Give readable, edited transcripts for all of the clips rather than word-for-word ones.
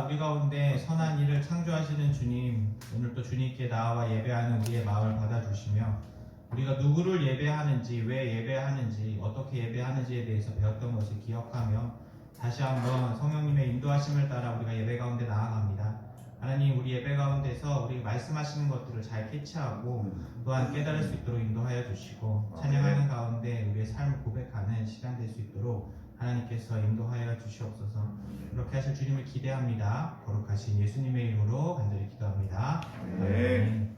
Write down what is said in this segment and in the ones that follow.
우리 가운데 선한 일을 창조하시는 주님, 오늘 또 주님께 나와 예배하는 우리의 마음을 받아주시며 우리가 누구를 예배하는지, 왜 예배하는지, 어떻게 예배하는지에 대해서 배웠던 것을 기억하며 다시 한번 성령님의 인도하심을 따라 우리가 예배 가운데 나아갑니다. 하나님, 우리 예배 가운데서 우리 말씀하시는 것들을 잘 캐치하고 또한 깨달을 수 있도록 인도하여 주시고 찬양하는 가운데 우리의 삶을 고백하는 시간 될 수 있도록 하나님께서 인도하여 주시옵소서. 그렇게 하실 주님을 기대합니다. 거룩하신 예수님의 이름으로 간절히 기도합니다. 아멘.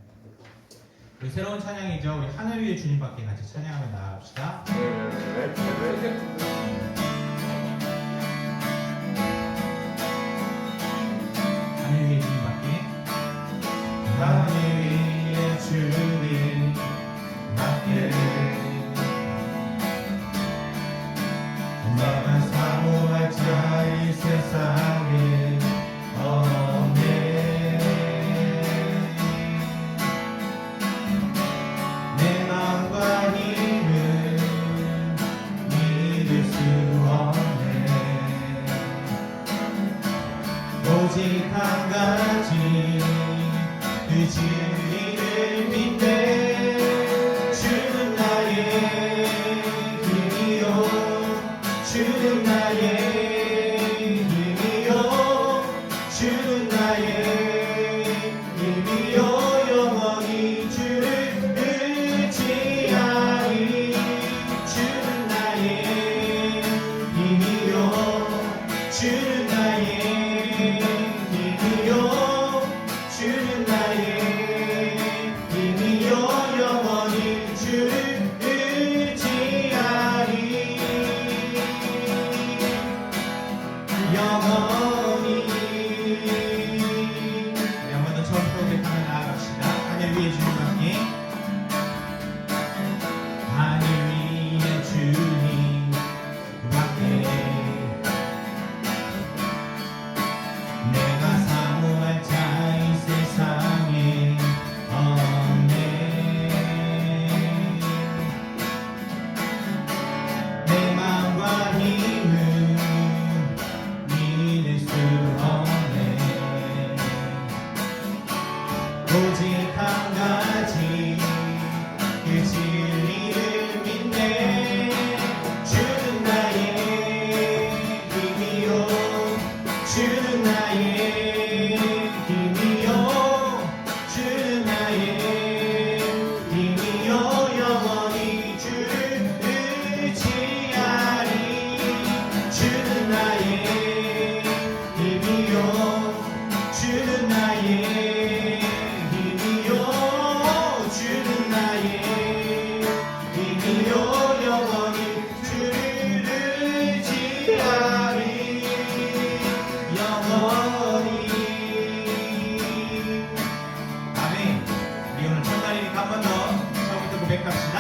우리 새로운 찬양이죠. 우리 하늘 위의 주님밖에 같이 찬양하며 나아갑시다. 하늘 위의 주님밖에. 하늘 위의 주님밖에 내가 사모할 자 이 세상에 없네. 내 마음과 힘을 믿을 수 없네. 오직 한 가지 그 진리를 믿네. 주는 나의 힘이요, 주는 나의 힘이요, 주는 나의 힘이요. 영원히 주를 의지하리. 주는 나의 힘이요, 주는 나의 힘이요, 주는 나의 힘이요. 영원히 주를 의지하리. 영원히. 우리 한 번 더 처음부터 고백하며 나아갑시다. 하늘 위의 주님밖에. 하늘 위의 주님밖에 내가 사모할 자 이 세상에 없네. 내 마음과 힘을 믿을 수 없네. 오직 한 가지 그 진리를 믿네. 주는 나의 힘이요, 주는 나의 힘이요, 주는 나의 힘이요. 영원히 주를 의지하리. 주는 나의 힘이요, 주는 나의 힘이요, 주는 나의 힘이요. 영원히 주를 의지하리. 영원히. 아멘. 우리 오늘 첫날이니까 한 번 더 처음부터 고백합시다.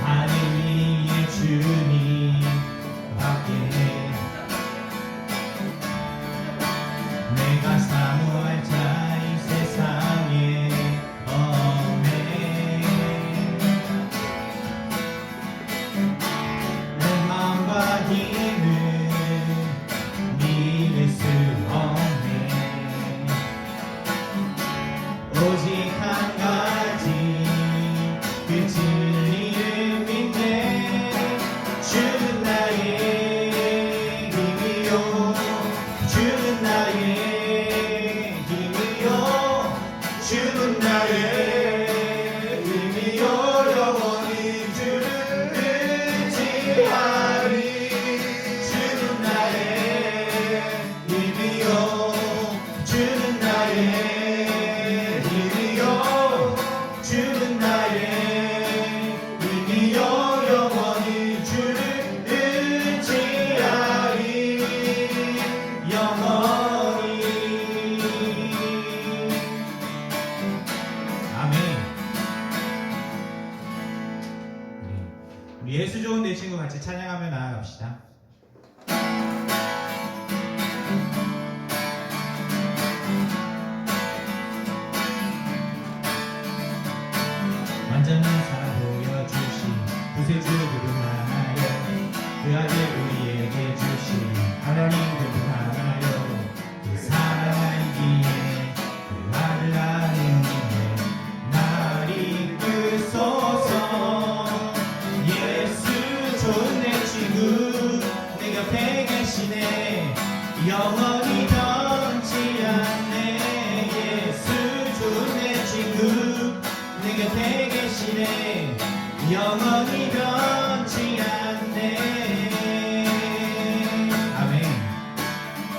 하늘 위의 주님밖에 내가 사모할 자 이 세상에 없네. 내 마음과 힘을 믿을 수 없네. 오직 한 가지 그 진리를 믿네. 주는 나의 힘이요, 주는 나의 힘이요, 주는 나의 힘이요. 영원히 주를 의지하리. 주는 나의 힘이요, 주는 나의 힘이요, 주는 나의 힘이요. 영원히 주를 의지하리. 영원히. 아멘. 우리 예수 좋은 내 친구 같이 찬양하며 나아갑시다. 완전한 사랑 보여주신 구세주 그분 하나요. 그 아들 우리에게 주신 하나님 그분 하나요. 곁에 계시네 영원히 변치 않네. 아멘.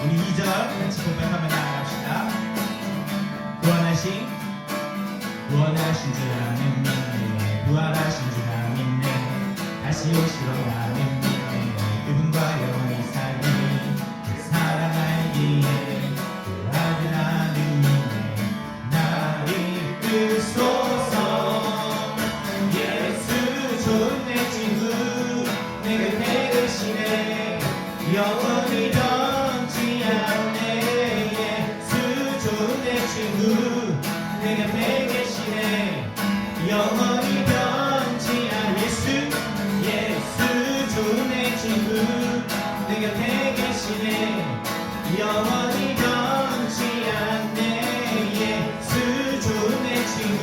우리 2절 같이 고백하며 나아갑시다. 구원하신 줄 나는 믿네 부활하신 줄 나는 믿네 다시 오시러 나는 믿네 그분과 영원히 살리 그 사랑 알기에 그 아들 나는 믿네 나를 이끌소서. 예수 좋은 내 친구 내 곁에 계시네 영원히 변치 않네. 예수 좋은 내 친구 내 곁에 계시네 영원히 변치 않네. 예수 좋은 내 친구 내 곁에 계시네 영원히 변치 않네. 예수 좋은 내 친구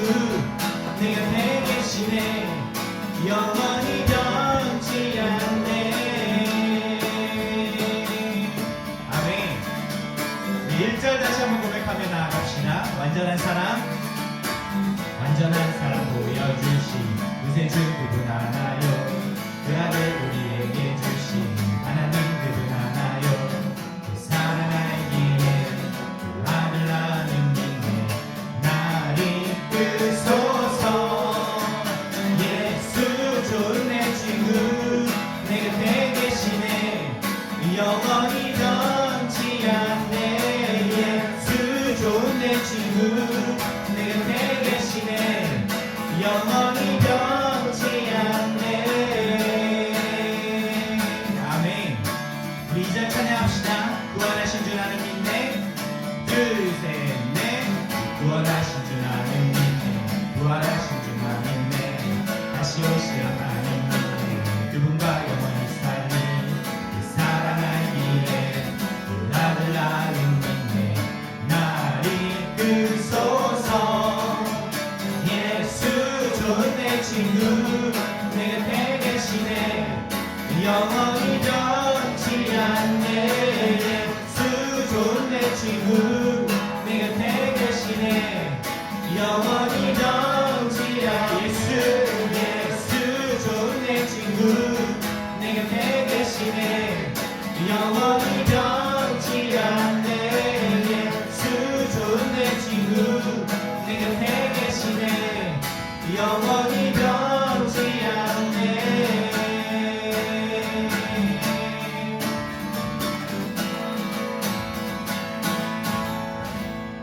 내 곁에 계시네 영원히 변치 않네. 아멘. 1절 다시 한번 고백하며 나아갑시다. 완전한 사랑 보여주신 구세주 그분 하나요 그 아들 우리에게 주신 하나님 그분 하나요 그 사랑 알기에 그 아들 나는 믿네 나를 이끌소서. 예수 좋은 내 친구 내 곁에 계시네 영원히 변치 않네. 예수 좋은 내 친구 내 곁에 계시네 영원히 변치 않네. 아멘. 우리 2절 찬양합시다. 구원하신 줄 나는 믿네 둘 셋 넷 구원하신 줄 나는 믿네 부활하신 줄 나는 믿네 다시 오시려 나는 믿네 그분과 영원히 살리 그 사랑 알기에 그 아들 나는 믿네 나를 이끌소서. 예수 좋은 내 친구 내 곁에 계시네 영원히 변치 않네. 예수 좋은 내 친구 내 곁에 계시네 영원히 변치 않네. 예수 좋은 내 친구 내 곁에 계시네 영원히 변치 않네. 예수 좋은 내 친구 내 곁에 계시네 영원히 변치 않네.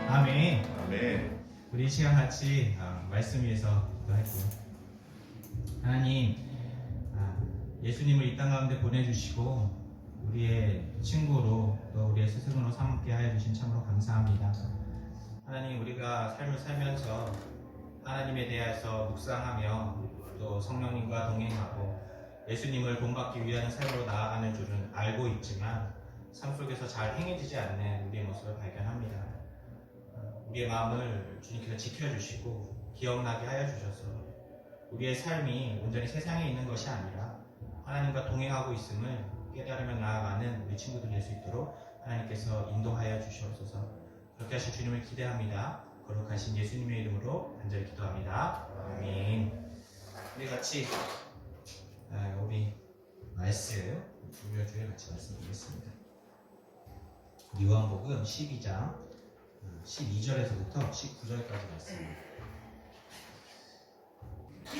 아멘. 아멘. 우리 이 시간 같이 말씀 위에서 기도할게요. 하나님, 예수님을 이 땅 가운데 보내주시고 우리의 친구로 또 우리의 스승으로 삼게 하여 주신 참으로 감사합니다. 하나님, 우리가 삶을 살면서 하나님에 대해서 묵상하며 또 성령님과 동행하고 예수님을 본받기 위한 삶으로 나아가는 줄은 알고 있지만 삶 속에서 잘 행해지지 않는 우리의 모습을 발견합니다. 우리의 마음을 주님께서 지켜주시고 기억나게 하여 주셔서 우리의 삶이 온전히 세상에 있는 것이 아니라 하나님과 동행하고 있음을 깨달으며 나아가는 우리 친구들 될 수 있도록 하나님께서 인도하여 주시옵소서. 그렇게 하실 주님을 기대합니다. 거룩하신 예수님의 이름으로 간절히 기도합니다. 아멘. 우리 같이 우리 말씀 주여 같이 말씀드리겠습니다. 요한복음 12장 12절에서부터 19절까지 말씀입니다.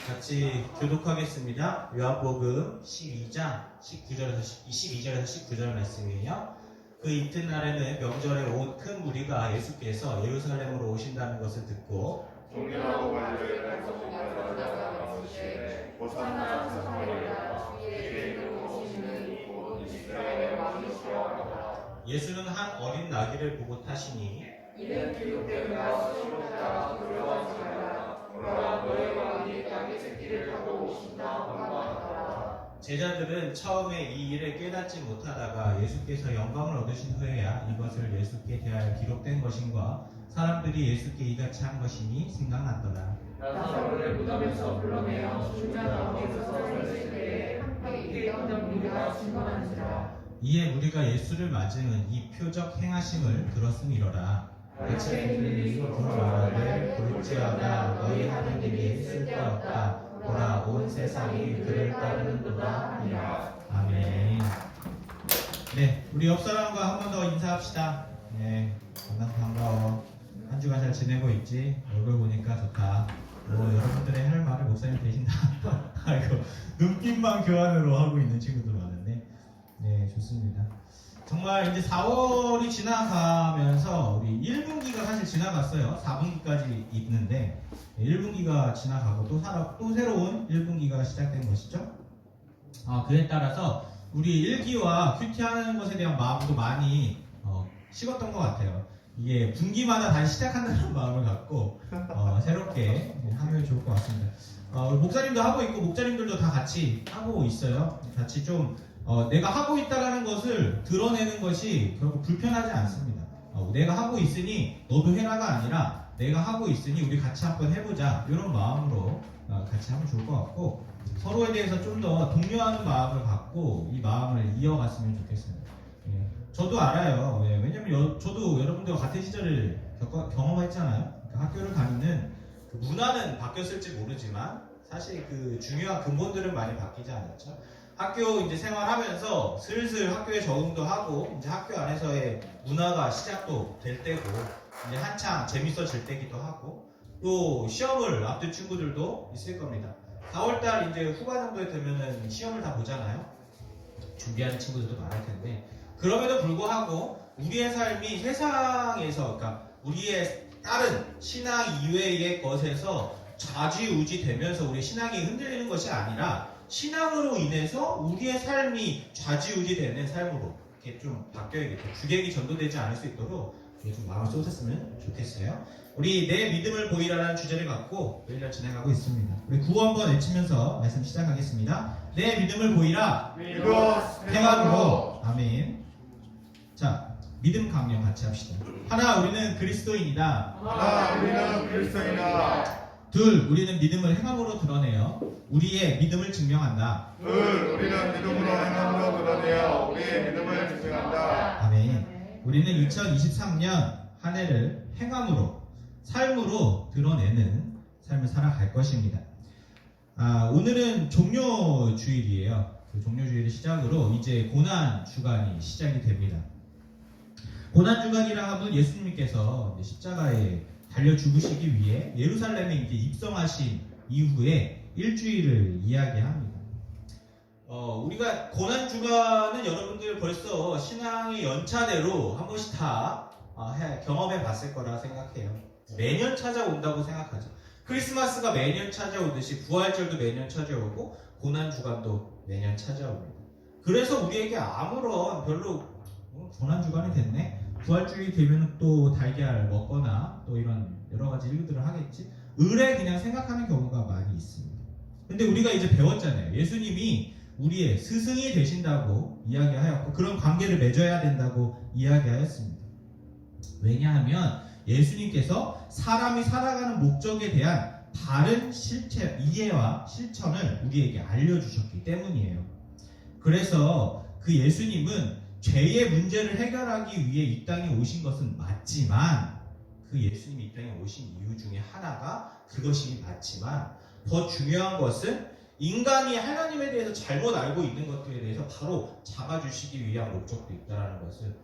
같이 교독하겠습니다. 요한복음 12장 12절에서 19절 말씀이에요. 그 이튿날에는 명절에 온 큰 무리가 예수께서 예루살렘으로 오신다는 것을 듣고 존경하고 관절을 가져다가 오시되 호산나 사마리아 주의 이름으로 오시는 곧 이스라엘 왕이시여 하더라. 예수는 한 어린 나귀를 보고 타시니 이는 기록되며 시로자 두려워하지 말라. 보라 너의 왕이 땅의 새끼를 타고 오신다 भन्다하더라. 제자들은 처음에 이 일을 깨닫지 못하다가 예수께서 영광을 얻으신 후에야 이것을 예수께 대하여 기록된 것인가 사람들이 예수께 이같이 한 것이니 생각났더라. 나사로를 무덤에서 불러내어 죽은 자 가운데서 살리실 때에 함께 있던 무리가 증언한지라. 이에 우리가 예수를 맞으면 이 표적 행하심을 들었음이로라. 백성들이 분노하되 볼지어다 너희 하는 일이 쓸데없다. 보라 온 세상이 그를 따르는도다 하니라. 아멘. 네, 우리 옆 사람과 한 번 더 인사합시다. 네, 만나서 반가워. 한 주간 잘 지내고 있지? 얼굴 보니까 좋다. 여러분들의 할 말을 목사님 대신 다 아이고 눈빛만 교환으로 하고 있는 친구들 많은데, 네, 좋습니다. 정말 이제 4월이 지나가면서 우리 1분기가 사실 지나갔어요. 4분기까지 있는데 1분기가 지나가고 또 새로운 1분기가 시작된 것이죠. 그에 따라서 우리 1기와 큐티하는 것에 대한 마음도 많이 식었던 것 같아요. 이게 분기마다 다시 시작한다는 마음을 갖고 새롭게 하면 좋을 것 같습니다. 목사님도 하고 있고 목자님들도 다 같이 하고 있어요. 같이 좀 내가 하고 있다라는 것을 드러내는 것이 결국 불편하지 않습니다. 내가 하고 있으니 너도 해라가 아니라 내가 하고 있으니 우리 같이 한번 해보자, 이런 마음으로 같이 하면 좋을 것 같고, 서로에 대해서 좀 더 독려하는 마음을 갖고 이 마음을 이어갔으면 좋겠습니다. 예. 저도 알아요. 예. 왜냐면 저도 여러분들과 같은 시절을 경험했잖아요. 그러니까 학교를 다니는 그 문화는 바뀌었을지 모르지만 사실 그 중요한 근본들은 많이 바뀌지 않았죠. 학교 이제 생활하면서 슬슬 학교에 적응도 하고 이제 학교 안에서의 문화가 시작도 될 때고 이제 한창 재밌어질 때기도 하고, 또 시험을 앞둔 친구들도 있을 겁니다. 4월달 이제 후반 정도에 되면은 시험을 다 보잖아요. 준비하는 친구들도 많을 텐데, 그럼에도 불구하고 우리의 삶이 세상에서, 그러니까 우리의 다른 신앙 이외의 것에서 좌지우지 되면서 우리 신앙이 흔들리는 것이 아니라 신앙으로 인해서 우리의 삶이 좌지우지 되는 삶으로 이렇게 좀 바뀌어야겠죠. 주객이 전도되지 않을 수 있도록 좀 마음을 쏟았으면 좋겠어요. 우리 내 믿음을 보이라는 주제를 갖고 매일 진행하고 있습니다. 우리 구호 한번 외치면서 말씀 시작하겠습니다. 내 믿음을 보이라. 믿어 행함으로. 아멘. 자, 믿음 강령 같이 합시다. 하나, 우리는 그리스도인이다. 하나, 우리는 그리스도인이다. 둘, 우리는 믿음을 행함으로 드러내어 우리의 믿음을 증명한다. 둘, 우리는 믿음으로 행함으로 드러내어 우리의 믿음을 증명한다. 아멘. 우리는 2023년 한 해를 행함으로, 삶으로 드러내는 삶을 살아갈 것입니다. 오늘은 종료주일이에요. 그 종료주일을 시작으로 이제 고난 주간이 시작이 됩니다. 고난 주간이라 하면 예수님께서 십자가에 달려 죽으시기 위해 예루살렘에 이제 입성하신 이후에 일주일을 이야기합니다. 우리가 고난 주간은 여러분들 벌써 신앙의 연차대로 한 번씩 다 경험해 봤을 거라 생각해요. 매년 찾아온다고 생각하죠. 크리스마스가 매년 찾아오듯이 부활절도 매년 찾아오고 고난 주간도 매년 찾아옵니다. 그래서 우리에게 아무런 별로 고난 주간이 됐네, 부활주일이 되면 또 달걀 먹거나 또 이런 여러 가지 일들을 하겠지, 의뢰 그냥 생각하는 경우가 많이 있습니다. 근데 우리가 이제 배웠잖아요. 예수님이 우리의 스승이 되신다고 이야기하였고 그런 관계를 맺어야 된다고 이야기하였습니다. 왜냐하면 예수님께서 사람이 살아가는 목적에 대한 바른 이해와 실천을 우리에게 알려주셨기 때문이에요. 그래서 그 예수님은 죄의 문제를 해결하기 위해 이 땅에 오신 것은 맞지만, 그 예수님이 이 땅에 오신 이유 중에 하나가 그것이 맞지만, 더 중요한 것은 인간이 하나님에 대해서 잘못 알고 있는 것들에 대해서 바로 잡아주시기 위한 목적도 있다는 것을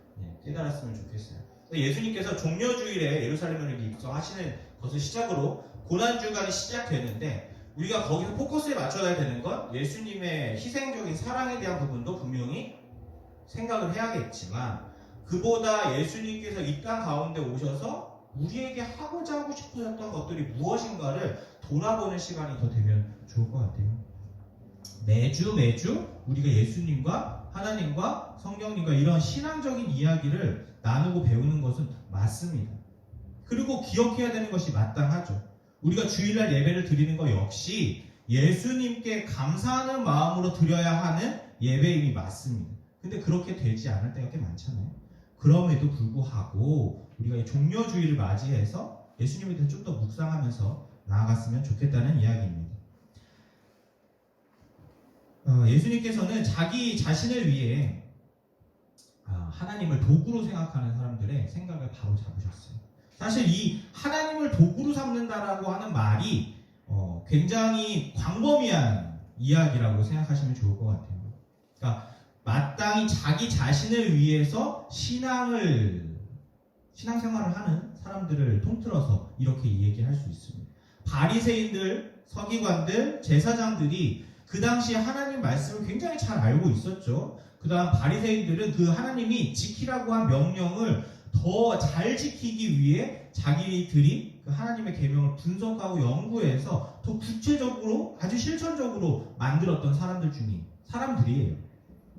깨달았으면 좋겠어요. 예수님께서 종려주일에 예루살렘을 입성하시는 것을 시작으로 고난주간이 시작되는데, 우리가 거기서 포커스에 맞춰야 되는 건 예수님의 희생적인 사랑에 대한 부분도 분명히 생각을 해야겠지만, 그보다 예수님께서 이 땅 가운데 오셔서 우리에게 하고자 하고 싶으셨던 것들이 무엇인가를 돌아보는 시간이 더 되면 좋을 것 같아요. 매주 우리가 예수님과 하나님과 성경님과 이런 신앙적인 이야기를 나누고 배우는 것은 맞습니다. 그리고 기억해야 되는 것이 마땅하죠. 우리가 주일날 예배를 드리는 것 역시 예수님께 감사하는 마음으로 드려야 하는 예배임이 맞습니다. 근데 그렇게 되지 않을 때가 꽤 많잖아요. 그럼에도 불구하고 우리가 이 종려주일을 맞이해서 예수님에 대해서 좀 더 묵상하면서 나아갔으면 좋겠다는 이야기입니다. 예수님께서는 자기 자신을 위해 하나님을 도구로 생각하는 사람들의 생각을 바로 잡으셨어요. 사실 이 하나님을 도구로 삼는다라고 하는 말이 굉장히 광범위한 이야기라고 생각하시면 좋을 것 같아요. 그러니까 마땅히 자기 자신을 위해서 신앙생활을 하는 사람들을 통틀어서 이렇게 얘기할 수 있습니다. 바리새인들, 서기관들, 제사장들이 그 당시에 하나님 말씀을 굉장히 잘 알고 있었죠. 그 다음 바리새인들은 그 하나님이 지키라고 한 명령을 더 잘 지키기 위해 자기들이 그 하나님의 계명을 분석하고 연구해서 더 구체적으로 아주 실천적으로 만들었던 사람들이에요.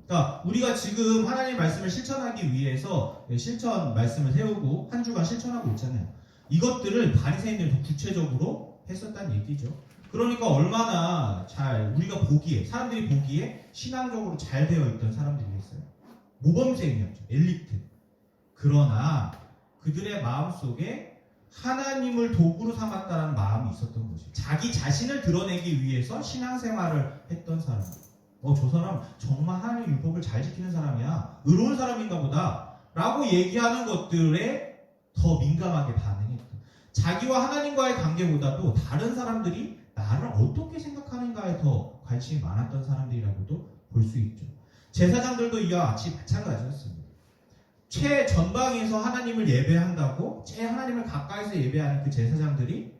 그러니까 우리가 지금 하나님의 말씀을 실천하기 위해서 실천 말씀을 세우고 한 주간 실천하고 있잖아요. 이것들을 바리새인들이 더 구체적으로 했었다는 얘기죠. 그러니까 얼마나 잘 우리가 보기에 사람들이 보기에 신앙적으로 잘 되어 있던 사람들이었어요. 모범생이었죠. 엘리트. 그러나 그들의 마음속에 하나님을 도구로 삼았다는 마음이 있었던 거죠. 자기 자신을 드러내기 위해서 신앙생활을 했던 사람. 저 사람 정말 하나님의 율법을 잘 지키는 사람이야. 의로운 사람인가 보다. 라고 얘기하는 것들에 더 민감하게 반응했던. 자기와 하나님과의 관계보다도 다른 사람들이 나를 어떻게 생각하는가에 더 관심이 많았던 사람들이라고도 볼 수 있죠. 제사장들도 이와 같이 마찬가지였습니다. 최전방에서 하나님을 예배한다고 하나님을 가까이서 예배하는 그 제사장들이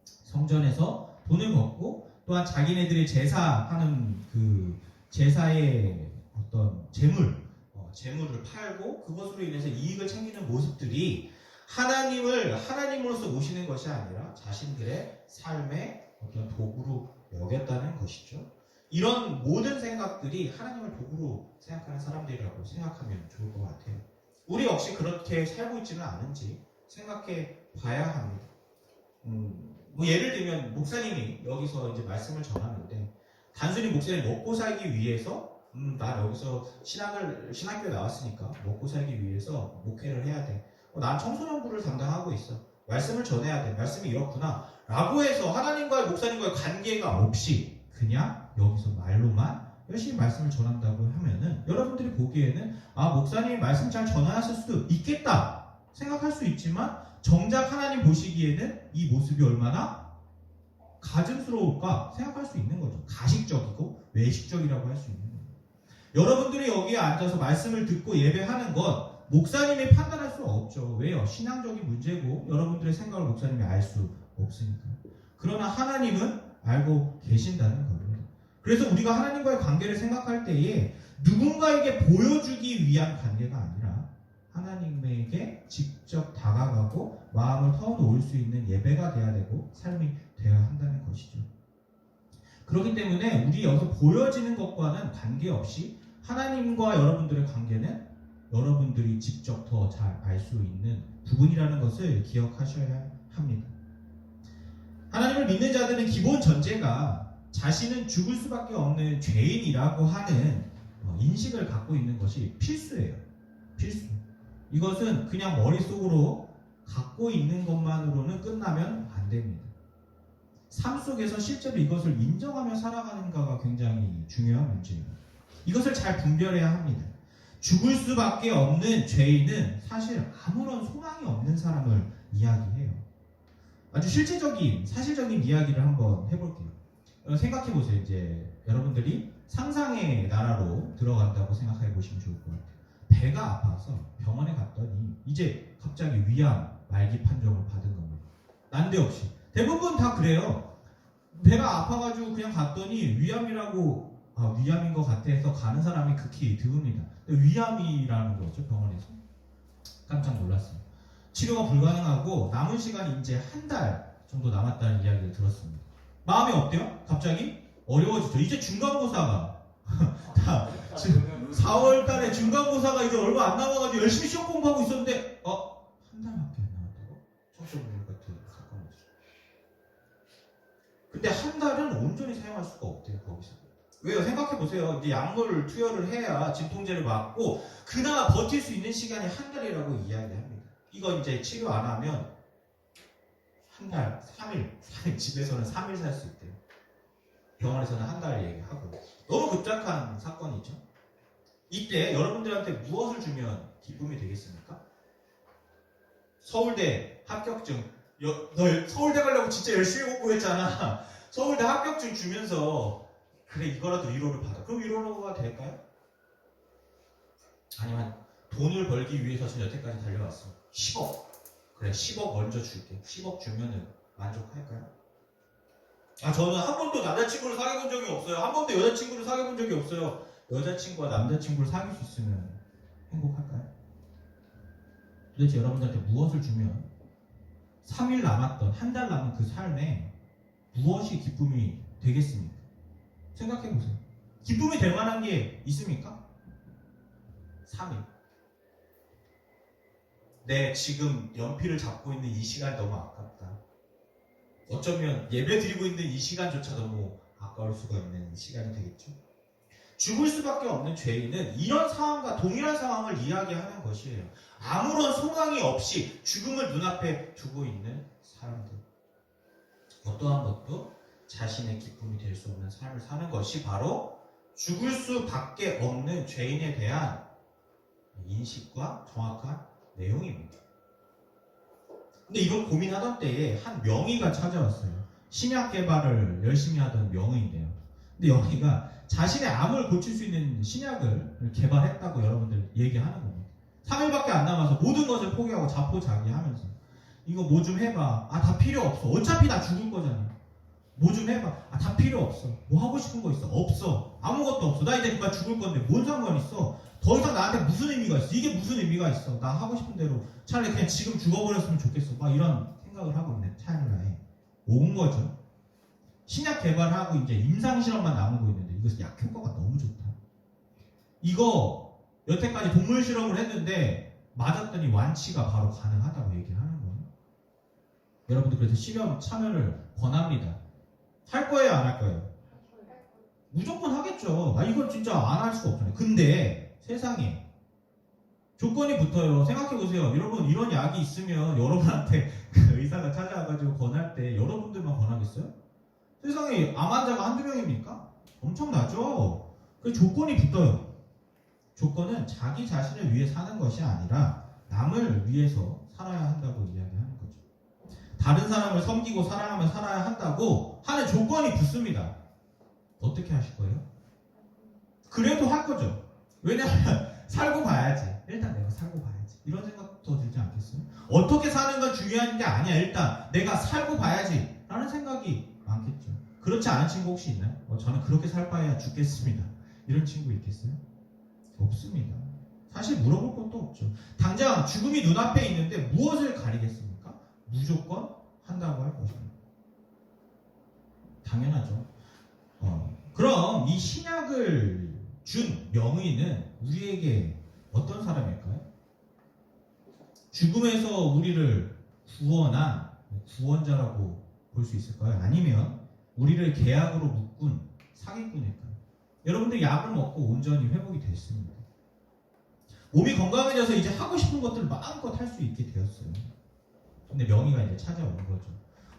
성전에서 돈을 걷고 또한 자기네들의 제사하는 그 제사의 어떤 재물을 팔고 그것으로 인해서 이익을 챙기는 모습들이 하나님을 하나님으로서 모시는 것이 아니라 자신들의 삶의 어떤 도구로 여겼다는 것이죠. 이런 모든 생각들이 하나님을 도구로 생각하는 사람들이라고 생각하면 좋을 것 같아요. 우리 역시 그렇게 살고 있지는 않은지 생각해 봐야 합니다. 예를 들면 목사님이 여기서 이제 말씀을 전하는데 단순히 목사님이 먹고 살기 위해서 나 여기서 신학교에 나왔으니까 먹고 살기 위해서 목회를 해야 돼. 난 청소년부를 담당하고 있어. 말씀을 전해야 돼. 말씀이 이렇구나. 라고 해서 하나님과의 목사님과의 관계가 없이 그냥 여기서 말로만 열심히 말씀을 전한다고 하면은 여러분들이 보기에는 목사님이 말씀 잘 전하셨을 수도 있겠다 생각할 수 있지만 정작 하나님 보시기에는 이 모습이 얼마나 가증스러울까 생각할 수 있는 거죠. 가식적이고 외식적이라고 할 수 있는 거죠. 여러분들이 여기에 앉아서 말씀을 듣고 예배하는 것 목사님이 판단할 수 없죠. 왜요? 신앙적인 문제고 여러분들의 생각을 목사님이 알 수 없으니까. 그러나 하나님은 알고 계신다는 겁니다. 그래서 우리가 하나님과의 관계를 생각할 때에 누군가에게 보여주기 위한 관계가 아니라 하나님에게 직접 다가가고 마음을 터놓을 수 있는 예배가 돼야 되고 삶이 되어야 한다는 것이죠. 그렇기 때문에 우리 여기서 보여지는 것과는 관계없이 하나님과 여러분들의 관계는 여러분들이 직접 더 잘 알 수 있는 부분이라는 것을 기억하셔야 합니다. 하나님을 믿는 자들은 기본 전제가 자신은 죽을 수밖에 없는 죄인이라고 하는 인식을 갖고 있는 것이 필수예요. 필수. 이것은 그냥 머릿속으로 갖고 있는 것만으로는 끝나면 안 됩니다. 삶 속에서 실제로 이것을 인정하며 살아가는가가 굉장히 중요한 문제입니다. 이것을 잘 분별해야 합니다. 죽을 수밖에 없는 죄인은 사실 아무런 소망이 없는 사람을 이야기해요. 아주 실제적인, 사실적인 이야기를 한번 해볼게요. 생각해보세요. 이제 여러분들이 상상의 나라로 들어간다고 생각해 보시면 좋을 것 같아요. 배가 아파서 병원에 갔더니 이제 갑자기 위암 말기 판정을 받은 겁니다. 난데없이. 대부분 다 그래요. 배가 아파가지고 그냥 갔더니 위암인 것 같아서 가는 사람이 극히 드뭅니다. 위암이라는 거죠, 병원에서. 깜짝 놀랐어요. 치료가 불가능하고 남은 시간이 이제 한 달 정도 남았다는 이야기를 들었습니다. 마음이 어때요? 갑자기 어려워지죠. 이제 중간고사가 지금 4월 달에 중간고사가 이제 얼마 안 남아가지고 열심히 시험 공부하고 있었는데 한 달밖에 안 남았다고? 청소년 같은 사건이죠. 근데 한 달은 온전히 사용할 수가 없대요, 거기서. 왜요? 생각해보세요. 이제 약물을 투여를 해야 진통제를 맞고 그나마 버틸 수 있는 시간이 한 달이라고 이야기합니다. 이거 이제 치료 안 하면 한 달, 3일, 집에서는 3일 살 수 있대요. 병원에서는 한 달 얘기하고. 너무 급작한 사건이죠. 이때 여러분들한테 무엇을 주면 기쁨이 되겠습니까? 서울대 합격증. 너 서울대 가려고 진짜 열심히 공부했잖아. 서울대 합격증 주면서 그래 이거라도 위로를 받아. 그럼 위로가 될까요? 아니면 돈을 벌기 위해서 지금 여태까지 달려왔어. 10억. 그래 10억 먼저 줄게. 10억 주면은 만족할까요? 저는 한 번도 남자친구를 사귀어본 적이 없어요. 한 번도 여자친구를 사귀어본 적이 없어요. 여자친구와 남자친구를 사귈 수 있으면 행복할까요? 도대체 여러분들한테 무엇을 주면 3일 남았던 한 달 남은 그 삶에 무엇이 기쁨이 되겠습니까? 생각해보세요. 기쁨이 될 만한 게 있습니까? 3일. 내 지금 연필을 잡고 있는 이 시간이 너무 아깝다. 어쩌면 예배 드리고 있는 이 시간조차 너무 아까울 수가 있는 시간이 되겠죠. 죽을 수밖에 없는 죄인은 이런 상황과 동일한 상황을 이야기하는 것이에요. 아무런 소망이 없이 죽음을 눈앞에 두고 있는 사람들. 어떠한 것도 자신의 기쁨이 될 수 없는 삶을 사는 것이 바로 죽을 수밖에 없는 죄인에 대한 인식과 정확한 내용입니다. 근데 이걸 고민하던 때에 한 명의가 찾아왔어요. 신약 개발을 열심히 하던 명의인데요. 근데 여기가 자신의 암을 고칠 수 있는 신약을 개발했다고 여러분들 얘기하는 겁니다. 3일밖에 안 남아서 모든 것을 포기하고 자포자기하면서 이거 뭐 좀 해봐. 다 필요 없어. 어차피 다 죽을 거잖아. 뭐 좀 해봐. 다 필요 없어. 뭐 하고 싶은 거 있어? 없어. 아무것도 없어. 나 이제 그만 죽을 건데 뭔 상관 있어? 더 이상 나한테 무슨 의미가 있어? 이게 무슨 의미가 있어? 나 하고 싶은 대로 차라리 그냥 지금 죽어버렸으면 좋겠어. 막 이런 생각을 하고 있는 타임라에 온 거죠. 신약 개발하고 이제 임상실험만 남은 거 있는데 이것은 약 효과가 너무 좋다. 이거 여태까지 동물 실험을 했는데 맞았더니 완치가 바로 가능하다고 얘기를 하는 거예요. 여러분들 그래서 실험 참여를 권합니다. 할 거예요, 안 할 거예요? 무조건 하겠죠. 이건 진짜 안 할 수가 없잖아요. 근데 세상에 조건이 붙어요. 생각해보세요. 여러분 이런 약이 있으면 여러분한테 의사가 찾아와가지고 권할 때 여러분들만 권하겠어요? 세상에 암 환자가 한두 명입니까? 엄청나죠? 그 조건이 붙어요. 조건은 자기 자신을 위해 사는 것이 아니라 남을 위해서 살아야 한다고 이야기하는 거죠. 다른 사람을 섬기고 사랑하며 살아야 한다고 하는 조건이 붙습니다. 어떻게 하실 거예요? 그래도 할 거죠. 왜냐하면 살고 봐야지. 일단 내가 살고 봐야지. 이런 생각도 들지 않겠어요? 어떻게 사는 건 중요한 게 아니야. 일단 내가 살고 봐야지 라는 생각이 많겠죠. 그렇지 않은 친구 혹시 있나요? 저는 그렇게 살 바에야 죽겠습니다. 이런 친구 있겠어요? 없습니다. 사실 물어볼 것도 없죠. 당장 죽음이 눈앞에 있는데 무엇을 가리겠습니까? 무조건 한다고 할 것입니다. 당연하죠. 그럼 이 신약을 준 명의는 우리에게 어떤 사람일까요? 죽음에서 우리를 구원한 구원자라고 볼 수 있을까요? 아니면 우리를 계약으로 묶은 사기꾼일까요? 여러분들 약을 먹고 온전히 회복이 됐습니다. 몸이 건강해져서 이제 하고 싶은 것들을 마음껏 할 수 있게 되었어요. 근데 명의가 이제 찾아오는 거죠.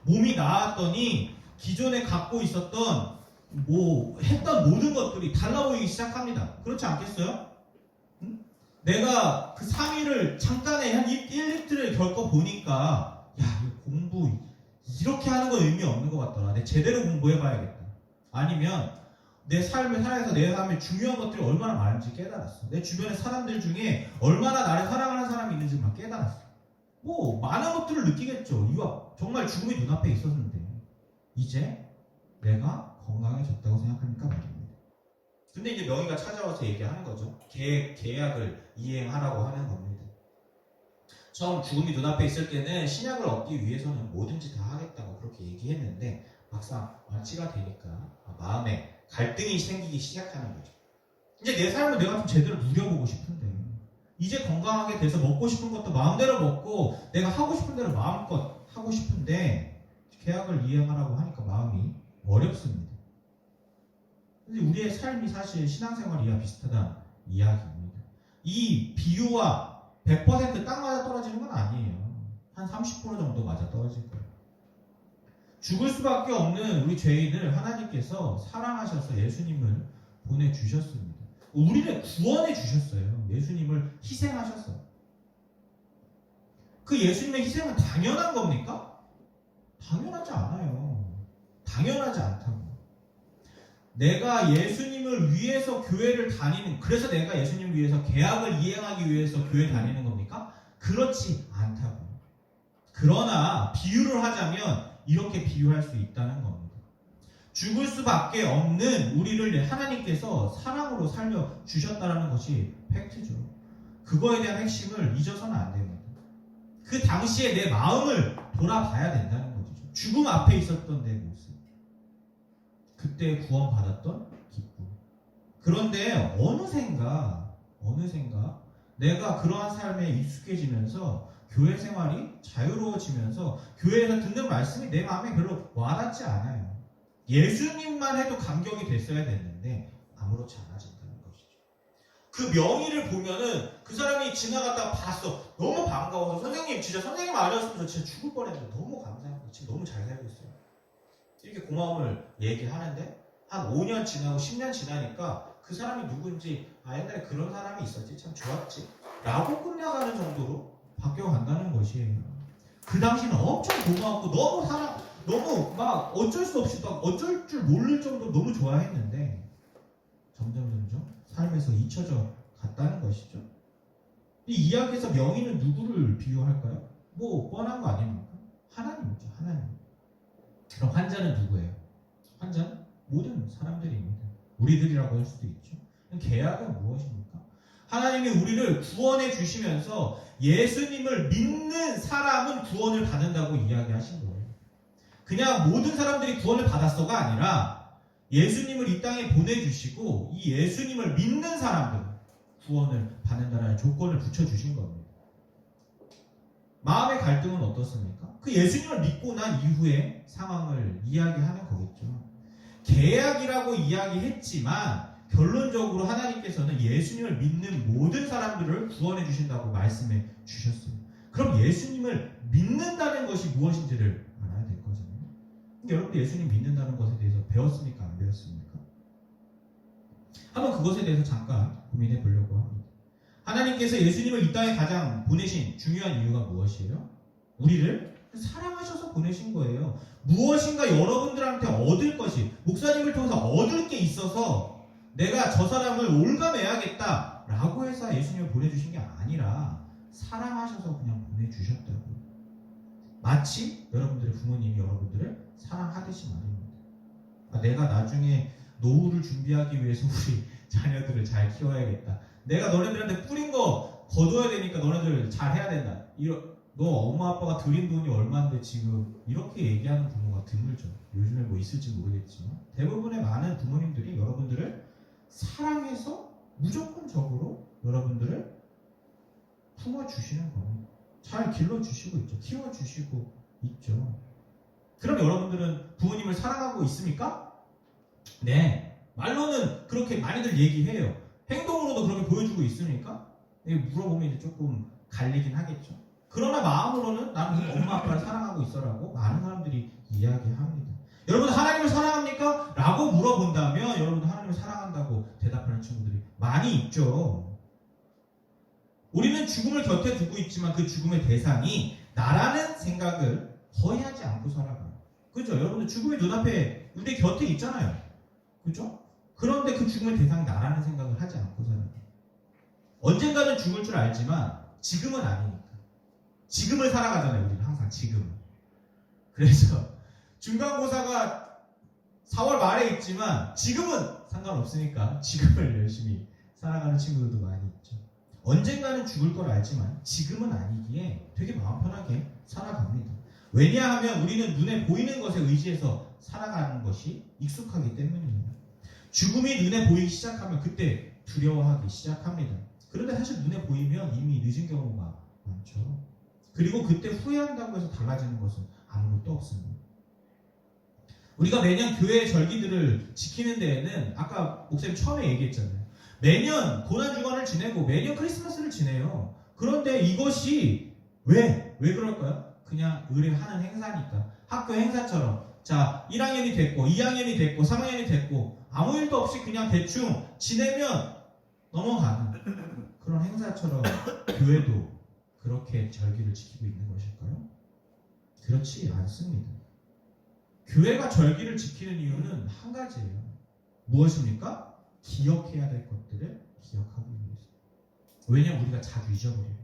몸이 나았더니 기존에 갖고 있었던 했던 모든 것들이 달라 보이기 시작합니다. 그렇지 않겠어요? 응? 내가 그 3일을 잠깐의 한 1리터를 겪어보니까 이 공부 이렇게 하는 건 의미 없는 것 같더라. 내가 제대로 공부해봐야겠다. 아니면 내 삶을 살아서 내 삶에 중요한 것들이 얼마나 많은지 깨달았어. 내 주변의 사람들 중에 얼마나 나를 사랑하는 사람이 있는지만 깨달았어. 많은 것들을 느끼겠죠. 이와 정말 죽음이 눈앞에 있었는데 이제 내가 건강해졌다고 생각하니까 말입니다. 근데 이제 명의가 찾아와서 얘기하는 거죠. 계약을 이행하라고 하는 겁니다. 처음 죽음이 눈앞에 있을 때는 신약을 얻기 위해서는 뭐든지 다 하겠다고 그렇게 얘기했는데 막상 완치가 되니까 마음에 갈등이 생기기 시작하는 거죠. 이제 내 삶을 내가 좀 제대로 누려보고 싶은데 이제 건강하게 돼서 먹고 싶은 것도 마음대로 먹고 내가 하고 싶은 대로 마음껏 하고 싶은데 계약을 이행하라고 하니까 마음이 어렵습니다. 근데 우리의 삶이 사실 신앙생활이야 비슷하다는 이야기입니다. 이 비유와 100% 딱 맞아 떨어지는 건 아니에요. 한 30% 정도 맞아 떨어질 거예요. 죽을 수밖에 없는 우리 죄인을 하나님께서 사랑하셔서 예수님을 보내주셨습니다. 우리를 구원해 주셨어요. 예수님을 희생하셨어요. 그 예수님의 희생은 당연한 겁니까? 당연하지 않아요. 당연하지 않다고. 내가 예수님을 위해서 교회를 다니는, 그래서 내가 예수님을 위해서 계약을 이행하기 위해서 교회 다니는 겁니까? 그렇지 않다고. 그러나 비유를 하자면 이렇게 비유할 수 있다는 겁니다. 죽을 수밖에 없는 우리를 하나님께서 사랑으로 살려 주셨다는 것이 팩트죠. 그거에 대한 핵심을 잊어서는 안 됩니다. 그 당시에 내 마음을 돌아봐야 된다는 거죠. 죽음 앞에 있었던 내 모습, 그때 구원받았던 기쁨. 그런데 어느샌가 내가 그러한 삶에 익숙해지면서 교회 생활이 자유로워지면서 교회에서 듣는 말씀이 내 마음에 별로 와닿지 않아요. 예수님만 해도 감격이 됐어야 됐는데 아무렇지 않아진다는 것이죠. 그 명의를 보면은 그 사람이 지나가다가 봤어. 너무 반가워서 선생님, 진짜 선생님 아니었으면 저 진짜 죽을 뻔했는데 너무 감사합니다. 지금 너무 잘 살고 있어요. 이렇게 고마움을 얘기하는데 한 5년 지나고 10년 지나니까 그 사람이 누군지, 옛날에 그런 사람이 있었지, 참 좋았지 라고 끝나가는 정도로 바뀌어간다는 것이에요. 그 당시는 엄청 고마웠고 너무 막 어쩔 수 없이 막 어쩔 줄 모를 정도로 너무 좋아했는데 점점 삶에서 잊혀져 갔다는 것이죠. 이 이야기에서 명의는 누구를 비유할까요? 뭐 뻔한 거 아닙니까? 하나님이죠. 하나님. 그럼 환자는 누구예요? 환자는 모든 사람들입니다. 우리들이라고 할 수도 있죠. 계약은 무엇입니까? 하나님이 우리를 구원해 주시면서 예수님을 믿는 사람은 구원을 받는다고 이야기하신 거예요. 그냥 모든 사람들이 구원을 받았어가 아니라 예수님을 이 땅에 보내주시고 이 예수님을 믿는 사람들은 구원을 받는다는 조건을 붙여주신 겁니다. 마음의 갈등은 어떻습니까? 그 예수님을 믿고 난 이후의 상황을 이야기하는 거겠죠. 계약이라고 이야기했지만 결론적으로 하나님께서는 예수님을 믿는 모든 사람들을 구원해 주신다고 말씀해 주셨어요. 그럼 예수님을 믿는다는 것이 무엇인지를 알아야 될 거잖아요. 여러분 예수님 믿는다는 것에 대해서 배웠습니까? 안 배웠습니까? 한번 그것에 대해서 잠깐 고민해 보려고 합니다. 하나님께서 예수님을 이 땅에 가장 보내신 중요한 이유가 무엇이에요? 우리를 사랑하셔서 보내신 거예요. 무엇인가 여러분들한테 얻을 것이, 목사님을 통해서 얻을 게 있어서 내가 저 사람을 올감해야겠다 라고 해서 예수님을 보내주신 게 아니라 사랑하셔서 그냥 보내주셨다고. 마치 여러분들의 부모님이 여러분들을 사랑하듯이 말입니다. 내가 나중에 노후를 준비하기 위해서 우리 자녀들을 잘 키워야겠다. 내가 너네들한테 뿌린 거 거둬야 되니까 너네들 잘 해야 된다. 너 엄마 아빠가 드린 돈이 얼마인데 지금 이렇게 얘기하는 부모가 드물죠. 요즘에 뭐 있을지 모르겠지만 대부분의 많은 부모님들이 여러분들을 사랑해서 무조건적으로 여러분들을 품어주시는 겁니다. 잘 길러주시고 있죠. 키워주시고 있죠. 그럼 여러분들은 부모님을 사랑하고 있습니까? 네. 말로는 그렇게 많이들 얘기해요. 행동으로도 그렇게 보여주고 있습니까? 물어보면 이제 조금 갈리긴 하겠죠. 그러나 마음으로는 나는 엄마 아빠를 사랑하고 있어라고 많은 사람들이 이야기합니다. 여러분 하나님을 사랑합니까? 라고 물어본다면 여러분 하나님을 사랑한다고 대답하는 친구들이 많이 있죠. 우리는 죽음을 곁에 두고 있지만 그 죽음의 대상이 나라는 생각을 거의 하지 않고 살아가요. 그죠? 여러분들 죽음의 눈앞에 우리 곁에 있잖아요. 그죠? 그런데 그 죽음의 대상이 나라는 생각을 하지 않고 살아요. 언젠가는 죽을 줄 알지만 지금은 아니니까. 지금을 살아가잖아요. 우리는 항상 지금. 그래서 중간고사가 4월 말에 있지만 지금은 상관없으니까 지금을 열심히 살아가는 친구들도 많이 있죠. 언젠가는 죽을 걸 알지만 지금은 아니기에 되게 마음 편하게 살아갑니다. 왜냐하면 우리는 눈에 보이는 것에 의지해서 살아가는 것이 익숙하기 때문이에요. 죽음이 눈에 보이기 시작하면 그때 두려워하기 시작합니다. 그런데 사실 눈에 보이면 이미 늦은 경우가 많죠. 그리고 그때 후회한다고 해서 달라지는 것은 아무것도 없습니다. 우리가 매년 교회의 절기들을 지키는 데에는 아까 목사님 처음에 얘기했잖아요. 매년 고난주간을 지내고 매년 크리스마스를 지내요. 그런데 이것이 왜 그럴까요? 그냥 의뢰하는 행사니까. 학교 행사처럼 자 1학년이 됐고 2학년이 됐고 3학년이 됐고 아무 일도 없이 그냥 대충 지내면 넘어가는 그런 행사처럼 교회도 그렇게 절기를 지키고 있는 것일까요? 그렇지 않습니다. 교회가 절기를 지키는 이유는 한 가지예요. 무엇입니까? 기억해야 될 것들을 기억하기 위해서. 왜냐하면 우리가 자주 잊어버려요.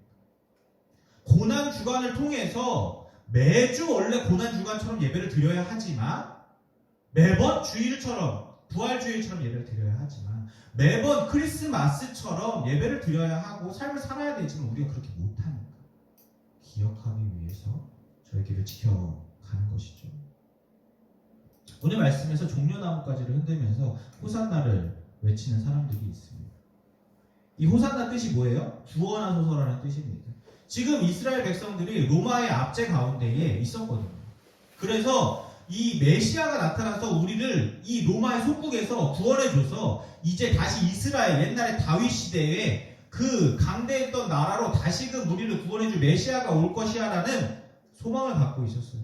고난 주간을 통해서 매주 원래 고난 주간처럼 예배를 드려야 하지만, 매번 주일처럼 부활주일처럼 예배를 드려야 하지만, 매번 크리스마스처럼 예배를 드려야 하고 삶을 살아야 되지만 우리가 그렇게 못하니까 기억하기 위해서 절기를 지켜가는 것이죠. 오늘 말씀에서 종려나무가지를 흔들면서 호산나를 외치는 사람들이 있습니다. 이 호산나 뜻이 뭐예요? 구원하소서라는 뜻입니다. 지금 이스라엘 백성들이 로마의 압제 가운데에 있었거든요. 그래서 이 메시아가 나타나서 우리를 이 로마의 속국에서 구원해줘서 이제 다시 이스라엘, 옛날에 다윗 시대에 그 강대했던 나라로 다시금 우리를 구원해줄 메시아가 올 것이야라는 소망을 갖고 있었어요.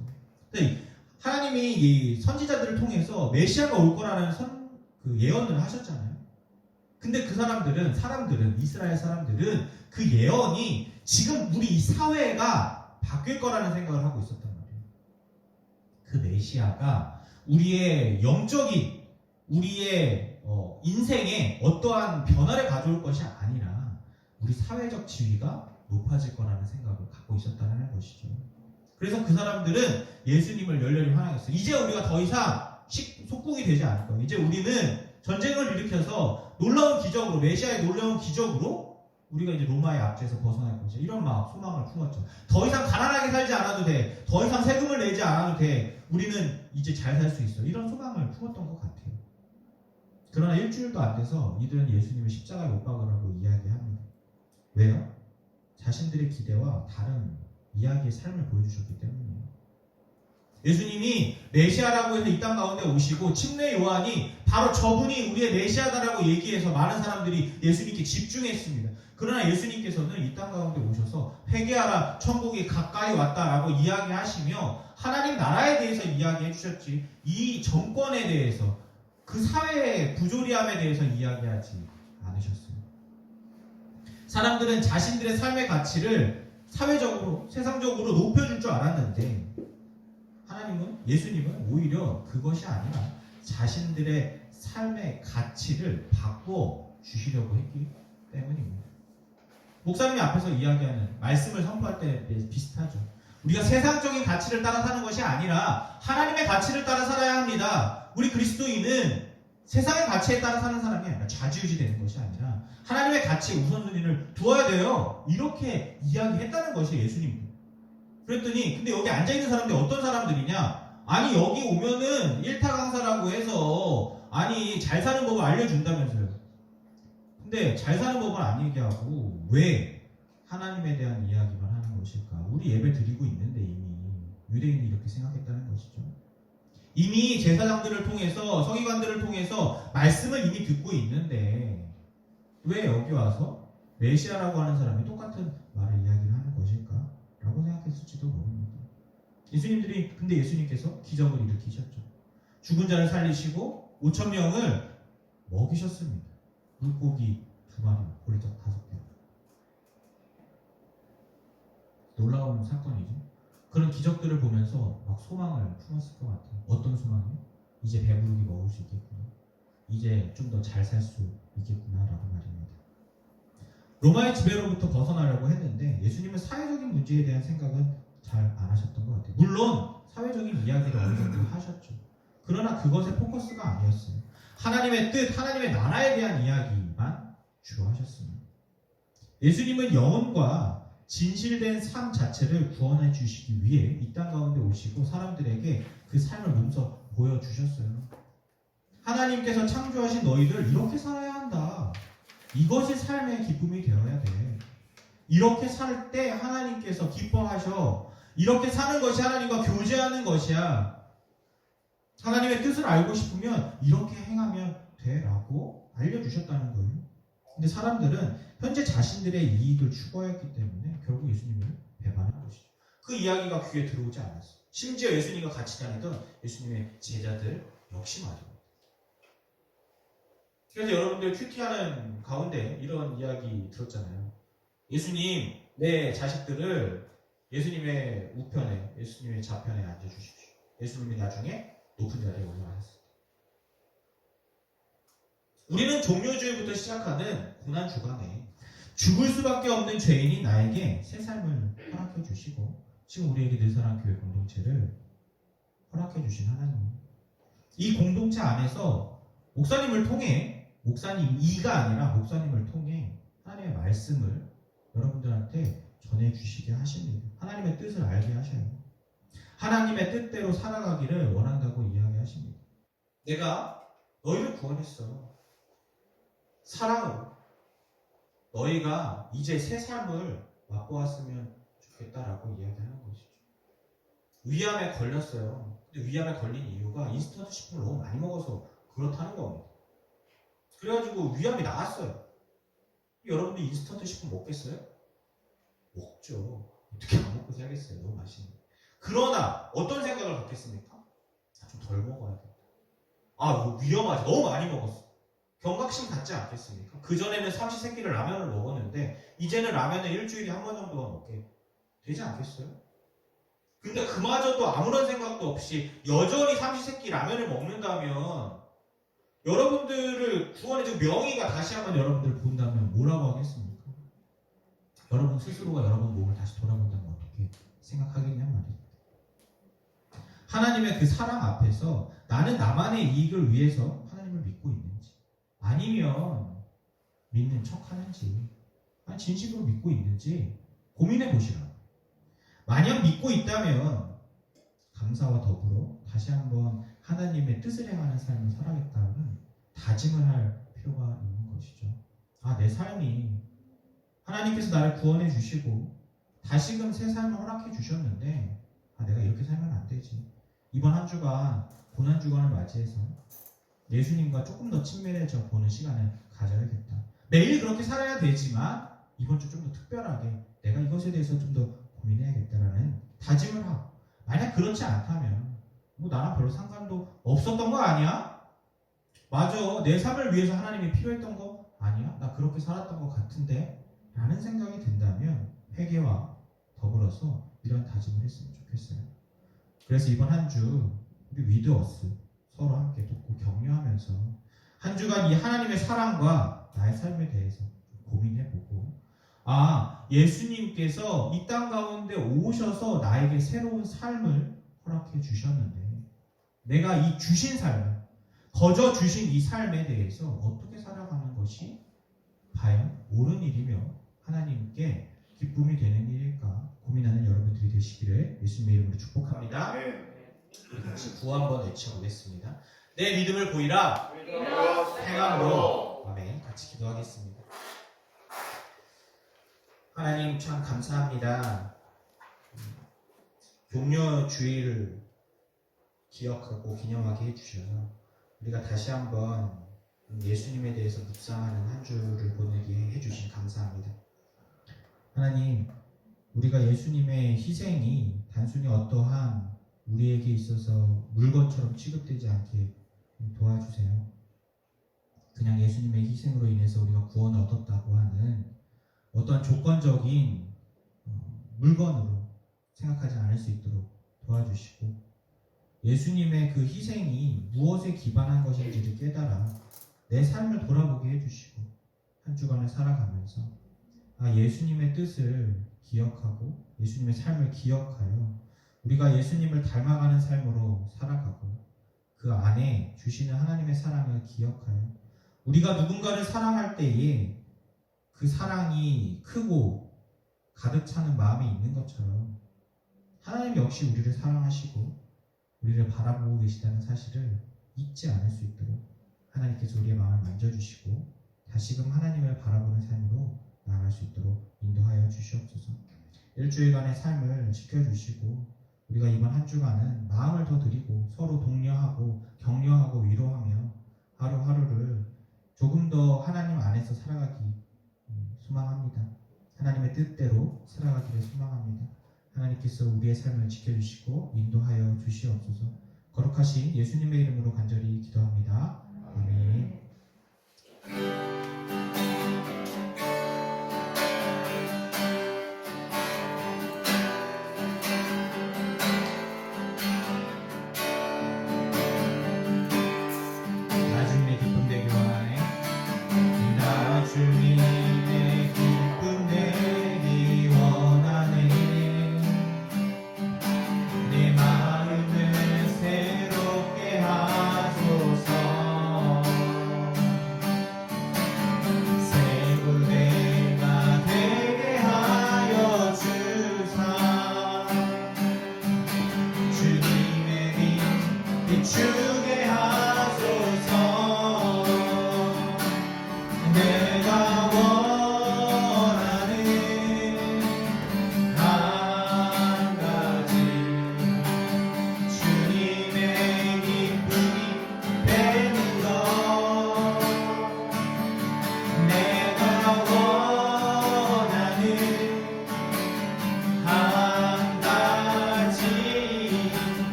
하나님이 이 선지자들을 통해서 메시아가 올 거라는 그 예언을 하셨잖아요. 근데 그 사람들은 이스라엘 사람들은 그 예언이 지금 우리 이 사회가 바뀔 거라는 생각을 하고 있었단 말이에요. 그 메시아가 우리의 영적인, 우리의 인생에 어떠한 변화를 가져올 것이 아니라 우리 사회적 지위가 높아질 거라는 생각을 갖고 있었다는 것이죠. 그래서 그 사람들은 예수님을 열렬히 환영했어요. 이제 우리가 더 이상 속국이 되지 않을 거예요. 이제 우리는 전쟁을 일으켜서 놀라운 기적으로, 메시아의 놀라운 기적으로 우리가 이제 로마의 압제에서 벗어날 것이야. 이런 소망을 품었죠. 더 이상 가난하게 살지 않아도 돼. 더 이상 세금을 내지 않아도 돼. 우리는 이제 잘 살 수 있어. 이런 소망을 품었던 것 같아요. 그러나 일주일도 안 돼서 이들은 예수님을 십자가에 못 박으라고 이야기합니다. 왜요? 자신들의 기대와 다른 이야기의 삶을 보여주셨기 때문이에요. 예수님이 메시아라고 해서 이 땅 가운데 오시고 침례 요한이 바로 저분이 우리의 메시아다라고 얘기해서 많은 사람들이 예수님께 집중했습니다. 그러나 예수님께서는 이 땅 가운데 오셔서 회개하라, 천국이 가까이 왔다라고 이야기하시며 하나님 나라에 대해서 이야기해 주셨지, 이 정권에 대해서, 그 사회의 부조리함에 대해서 이야기하지 않으셨어요. 사람들은 자신들의 삶의 가치를 사회적으로, 세상적으로 높여줄 줄 알았는데 예수님은 오히려 그것이 아니라 자신들의 삶의 가치를 바꿔주시려고 했기 때문입니다. 목사님이 앞에서 이야기하는 말씀을 선포할 때 비슷하죠. 우리가 세상적인 가치를 따라 사는 것이 아니라 하나님의 가치를 따라 살아야 합니다. 우리 그리스도인은 세상의 가치에 따라 사는 사람이 아니라 좌지우지 되는 것이 아니라 하나님의 가치에 우선순위를 두어야 돼요. 이렇게 이야기했다는 것이 예수님입니다. 그랬더니 근데 여기 앉아있는 사람들이 어떤 사람들이냐? 아니 여기 오면은 일타 강사라고 해서 아니 잘 사는 법을 알려준다면서요. 근데 잘 사는 법을 안 얘기하고 왜 하나님에 대한 이야기만 하는 것일까? 우리 예배 드리고 있는데 이미 유대인이 이렇게 생각했다는 것이죠. 이미 제사장들을 통해서, 서기관들을 통해서 말씀을 이미 듣고 있는데 왜 여기 와서 메시아라고 하는 사람이 똑같은 말을 이야기를 하는 것일까? 라고 생각했을지도 모릅니다. 근데 예수님께서 기적을 일으키셨죠. 죽은 자를 살리시고 5,000명을 먹이셨습니다. 물고기 2마리, 보리떡 5개. 놀라운 사건이죠. 그런 기적들을 보면서 막 소망을 품었을 것 같아요. 어떤 소망이요? 이제 배부르게 먹을 수 있겠구나. 이제 좀 더 잘 살 수 있겠구나 라고 말입니다. 로마의 지배로부터 벗어나려고 했는데 예수님은 사회적인 문제에 대한 생각은 잘 안 하셨던 것 같아요. 물론 사회적인 이야기를 어느 정도 하셨죠. 그러나 그것의 포커스가 아니었어요. 하나님의 뜻, 하나님의 나라에 대한 이야기만 주로 하셨습니다. 예수님은 영혼과 진실된 삶 자체를 구원해 주시기 위해 이 땅 가운데 오시고 사람들에게 그 삶을 몸소 보여주셨어요. 하나님께서 창조하신 너희들 이렇게 살아야 한다. 이것이 삶의 기쁨이 되어야 돼. 이렇게 살 때 하나님께서 기뻐하셔. 이렇게 사는 것이 하나님과 교제하는 것이야. 하나님의 뜻을 알고 싶으면 이렇게 행하면 돼 라고 알려주셨다는 거예요. 근데 사람들은 현재 자신들의 이익을 추구했기 때문에 결국 예수님을 배반한 것이죠. 그 이야기가 귀에 들어오지 않았어요. 심지어 예수님과 같이 다니던 예수님의 제자들 역시 말입니다. 그래서 여러분들 큐티하는 가운데 이런 이야기 들었잖아요. 예수님 내 자식들을 예수님의 우편에, 예수님의 좌편에 앉아주십시오. 예수님이 나중에 높은 자리에 올라가셨습니다. 우리는 종료주의부터 시작하는 고난 주간에 죽을 수밖에 없는 죄인인 나에게 새 삶을 허락해 주시고 지금 우리에게 늘사랑교회 공동체를 허락해 주신 하나님, 이 공동체 안에서 목사님을 통해, 목사님 이가 아니라 목사님을 통해 하나님의 말씀을 여러분들한테 전해주시게 하십니다. 하나님의 뜻을 알게 하셔요. 하나님의 뜻대로 살아가기를 원한다고 이야기하십니다. 내가 너희를 구원했어. 사랑으로. 너희가 이제 새 삶을 맛보았으면 좋겠다라고 이야기하는 것이죠. 위암에 걸렸어요. 근데 위암에 걸린 이유가 인스턴트 식품을 너무 많이 먹어서 그렇다는 겁니다. 그래가지고 위암이 나왔어요. 여러분들 인스턴트 식품 먹겠어요? 먹죠. 어떻게 안 먹고 살겠어요? 너무 맛있는데. 그러나 어떤 생각을 갖겠습니까? 좀 덜 먹어야겠다. 이거 위험하지. 너무 많이 먹었어. 경각심 갖지 않겠습니까? 그전에는 삼시세끼를 라면을 먹었는데 이제는 라면을 일주일에 한 번 정도만 먹게 되지 않겠어요? 근데 그마저도 아무런 생각도 없이 여전히 삼시세끼 라면을 먹는다면 여러분들을 구원해준 명의가 다시 한번 여러분들을 본다면 뭐라고 하겠습니까? 여러분 스스로가 여러분 몸을 다시 돌아본다면 어떻게 생각하겠냔 말이에요. 하나님의 그 사랑 앞에서 나는 나만의 이익을 위해서 하나님을 믿고 있는지, 아니면 믿는 척 하는지, 진심으로 믿고 있는지 고민해 보시라고. 만약 믿고 있다면 감사와 더불어 다시 한번 하나님의 뜻을 행하는 삶을 살아야겠다는 다짐을 할 필요가 있는 것이죠. 내 삶이 하나님께서 나를 구원해 주시고 다시금 새 삶을 허락해 주셨는데 내가 이렇게 살면 안 되지. 이번 한 주간 고난 주간을 맞이해서 예수님과 조금 더 친밀해져 보는 시간을 가져야겠다. 매일 그렇게 살아야 되지만 이번 주 좀 더 특별하게 내가 이것에 대해서 좀 더 고민해야겠다라는 다짐을 하고, 만약 그렇지 않다면 나랑 별로 상관도 없었던 거 아니야? 맞아. 내 삶을 위해서 하나님이 필요했던 거 아니야? 나 그렇게 살았던 것 같은데? 라는 생각이 든다면 회개와 더불어서 이런 다짐을 했으면 좋겠어요. 그래서 이번 한 주 우리 위드어스 서로 함께 돕고 격려하면서 한 주간 이 하나님의 사랑과 나의 삶에 대해서 고민해보고, 예수님께서 이 땅 가운데 오셔서 나에게 새로운 삶을 허락해 주셨는데 내가 이 주신 삶, 거저 주신 이 삶에 대해서 어떻게 살아가는 것이 과연 옳은 일이며 하나님께 기쁨이 되는 일일까 고민하는 여러분들이 되시기를 예수님의 이름으로 축복합니다. 우리 같이 구호 한번 외쳐보겠습니다. 내 믿음을 보이라 행함으로. 아멘. 같이 기도하겠습니다. 하나님 참 감사합니다. 종료주의를 기억하고 기념하게 해주셔서 우리가 다시 한번 예수님에 대해서 묵상하는 한 주를 보내게 해주신 감사합니다. 하나님, 우리가 예수님의 희생이 단순히 어떠한 우리에게 있어서 물건처럼 취급되지 않게 도와주세요. 그냥 예수님의 희생으로 인해서 우리가 구원을 얻었다고 하는 어떠한 조건적인 물건으로 생각하지 않을 수 있도록 도와주시고, 예수님의 그 희생이 무엇에 기반한 것인지를 깨달아 내 삶을 돌아보게 해주시고, 한 주간을 살아가면서 예수님의 뜻을 기억하고 예수님의 삶을 기억하여 우리가 예수님을 닮아가는 삶으로 살아가고, 그 안에 주시는 하나님의 사랑을 기억하여 우리가 누군가를 사랑할 때에 그 사랑이 크고 가득 차는 마음이 있는 것처럼 하나님 역시 우리를 사랑하시고 우리를 바라보고 계시다는 사실을 잊지 않을 수 있도록 하나님께서 우리의 마음을 만져주시고 다시금 하나님을 바라보는 삶으로 나아갈 수 있도록 인도하여 주시옵소서. 일주일간의 삶을 지켜주시고 우리가 이번 한 주간은 마음을 더 드리고 서로 독려하고 격려하고 위로하며 하루하루를 조금 더 하나님 안에서 살아가기 소망합니다. 하나님의 뜻대로 살아가기를 소망합니다. 하나님께서 우리의 삶을 지켜주시고 인도하여 주시옵소서. 거룩하신 예수님의 이름으로 간절히 기도합니다. 아멘.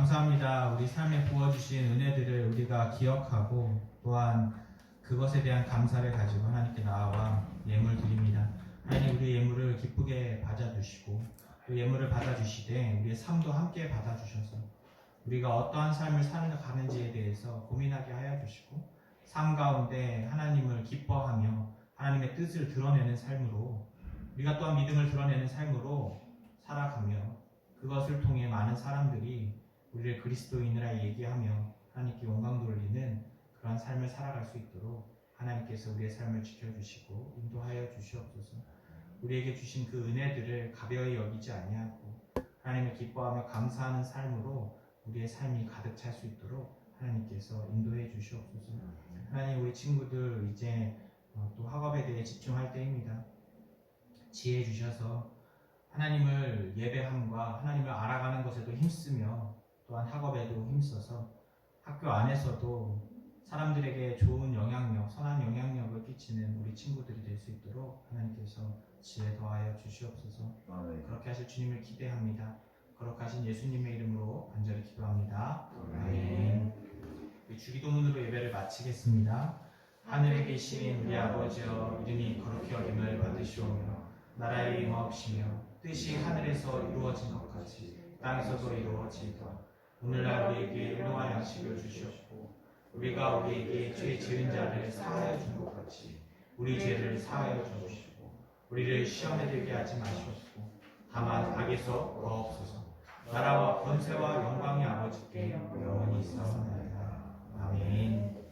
감사합니다. 우리 삶에 부어주신 은혜들을 우리가 기억하고 또한 그것에 대한 감사를 가지고 하나님께 나아와 예물 드립니다. 하나님 우리의 예물을 기쁘게 받아주시고 그 예물을 받아주시되 우리의 삶도 함께 받아주셔서 우리가 어떠한 삶을 살아가는지에 대해서 고민하게 하여 주시고 삶 가운데 하나님을 기뻐하며 하나님의 뜻을 드러내는 삶으로 우리가 또한 믿음을 드러내는 삶으로 살아가며 그것을 통해 많은 사람들이 우리를 그리스도인이라 얘기하며 하나님께 영광 돌리는 그러한 삶을 살아갈 수 있도록 하나님께서 우리의 삶을 지켜주시고 인도하여 주시옵소서. 우리에게 주신 그 은혜들을 가벼이 여기지 아니하고 하나님을 기뻐하며 감사하는 삶으로 우리의 삶이 가득 찰 수 있도록 하나님께서 인도해 주시옵소서. 하나님 우리 친구들 이제 또 학업에 대해 집중할 때입니다. 지혜 주셔서 하나님을 예배함과 하나님을 알아가는 것에도 힘쓰며 또한 학업에도 힘써서 학교 안에서도 사람들에게 좋은 영향력, 선한 영향력을 끼치는 우리 친구들이 될 수 있도록 하나님께서 지혜 더하여 주시옵소서. 그렇게 하실 주님을 기대합니다. 거룩하신 예수님의 이름으로 간절히 기도합니다. 아멘. 주기도문으로 예배를 마치겠습니다. 하늘에 계신 우리 아버지여 이름이 거룩히 여김을 받으시오며 나라의 임하옵시며 뜻이 하늘에서 이루어진 것 같이 땅에서도 이루어지이다. 오늘날 우리에게 일용할 양식을 주시옵고 우리가 우리에게 죄 지은 자를 사하여 준 것 같이 우리 죄를 사하여 주시옵고 우리를 시험에 들게 하지 마시옵고 다만 악에서 구하옵소서. 나라와 권세와 영광이 아버지께 영원히 있사옵나이다. 아멘.